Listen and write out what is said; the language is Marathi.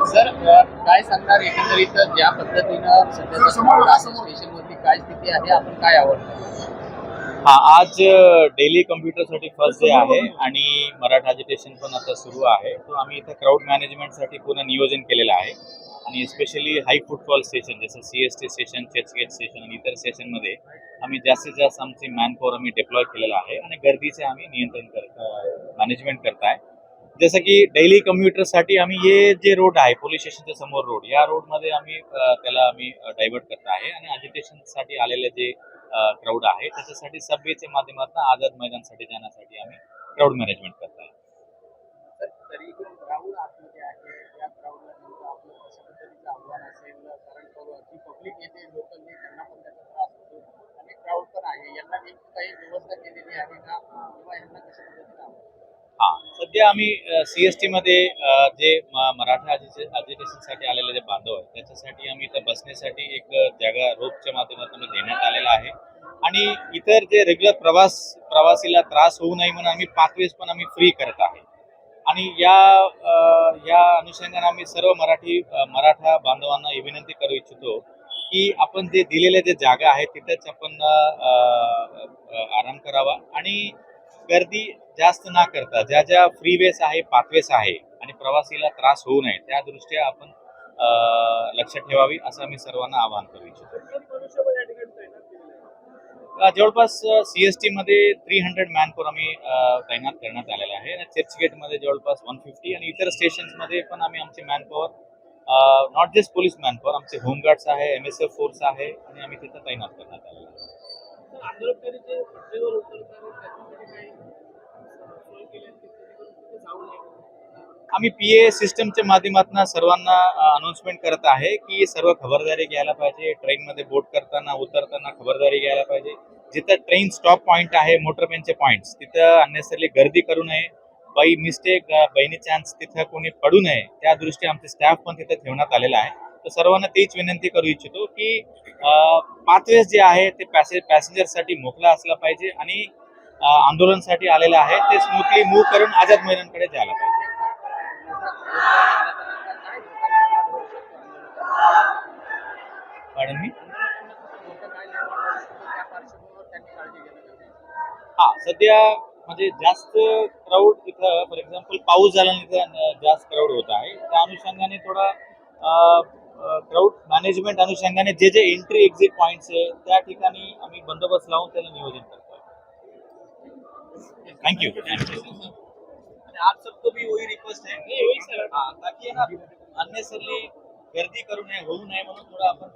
सर काय सांगणार एकंदरीत ज्या पद्धतीनं सध्याच्या स्टेशनवरती काय स्थिती आहे, आपण काय आवडतं? हा, आज डेली कम्प्युटरसाठी फर्स्ट डे आहे आणि मराठा अजिटेशन पण आता सुरू आहे. तो आम्ही इथं क्राऊड मॅनेजमेंटसाठी पूर्ण नियोजन केलेलं आहे आणि स्पेशली हाय फुटफॉल स्टेशन जसं CST स्टेशन, चर्चगेट स्टेशन आणि इतर स्टेशनमध्ये आम्ही जास्तीत जास्त आमची मॅनपॉवर आम्ही डिप्लॉय केलेलं आहे आणि गर्दीचे आम्ही मॅनेजमेंट करताय. जसं की डेली कम्प्युटरसाठी आम्ही हे जे रोड आहे पोलीस स्टेशनच्या समोर रोड, या रोडमध्ये आम्ही त्याला आम्ही डायव्हर्ट करत आहे आणि अजिटेशनसाठी आलेले जे क्राऊड आहे त्याच्यासाठी सबवेच्या माध्यमातून आझाद मैदानसाठी जाण्यासाठी आम्ही क्राऊड मॅनेजमेंट करत आहे. सर तरी क्राऊड आतमध्ये आहे, या क्राऊडला नेमकं आपलं कशा पद्धतीचं आव्हान असेल? कारण जी पब्लिक येते लोकलने त्यांना पण त्याचा त्रास होतो आणि क्राऊड पण आहे, यांना नेमकी काही व्यवस्था केलेली आहे का किंवा यांना कशा पद्धतीनं आव्हान? हा, सध्या आम्ही CST मध्ये जे मराठा अजिटेशनसाठी आलेले जे बांधव आहेत त्याच्यासाठी आम्ही इथं बसण्यासाठी एक जागा रोपच्या माध्यमातून देण्यात आलेला आहे आणि इतर जे रेग्युलर प्रवासीला त्रास होऊ नये म्हणून आम्ही पाथवेज पण आम्ही फ्री करत आहे आणि या अनुषंगाने आम्ही सर्व मराठा बांधवांना ही विनंती करू इच्छितो की आपण जे दिलेले जे जागा आहे तिथेच आपण आराम करावा आणि गर्दी जास्त न करता ज्या ज्या फ्रीवेस आहे पाथवेस आहे आणि प्रवासीला त्रास होऊ नये त्या दृष्ट्या आपण लक्षात ठेवावी असं आम्ही सर्वांना आवाहन करू इच्छितो. जवळपास CST मध्ये 300 मॅनपॉवर आम्ही तैनात करण्यात आलेला आहे आणि चर्चगेट मध्ये जवळपास 150 आणि इतर स्टेशन्स मध्ये पण आम्ही आमचे manpower not just police manpower आमचे होमगार्ड्स आहे, MSF फोर्स आहे आणि आम्ही तिथं तैनात करण्यात आलेला आहे. आम्ही PA सिस्टमच्या माध्यमातून सर्वांना अनाउन्समेंट करत आहे की सर्व खबरदारी घ्यायला पाहिजे. ट्रेनमध्ये बोर्ड करताना उतरताना खबरदारी घ्यायला पाहिजे. जिथं ट्रेन स्टॉप पॉईंट आहे, मोटरवेचे पॉईंट्स तिथं अननेसरली गर्दी करू नये. बाई मिस्टेक बायनी चान्स तिथं कोणी पडू नये त्या दृष्टी आमचे स्टाफ पण तिथे ठेवण्यात आलेला आहे. तर सर्वांना तीच विनंती करू इच्छितो की पाथवेज जे आहे ते पॅसेंजरसाठी मोकळा असला पाहिजे आणि आंदोलनासाठी आलेलं आहे ते स्मूथली मूव्ह करून आझाद मैदानकडे जायला पाहिजे. पॉर्डन मी? हा, सध्या म्हणजे जास्त क्राऊड इथं फॉर एक्झाम्पल पाऊस झाल्यानंतर जास्त क्राऊड होत आहे. त्या अनुषंगाने थोडा क्राऊड मॅनेजमेंट अनुषंगाने जे जे एंट्री एक्झिट पॉइंट्स आहे त्या ठिकाणी आम्ही बंदोबस्त लावून त्याला नियोजन करतो. थँक्यू. आप सबको भी वही रिक्वेस्ट है ताकि है ना अननेसरली गर्दी करू नये होऊ नये म्हणून थोडा आपण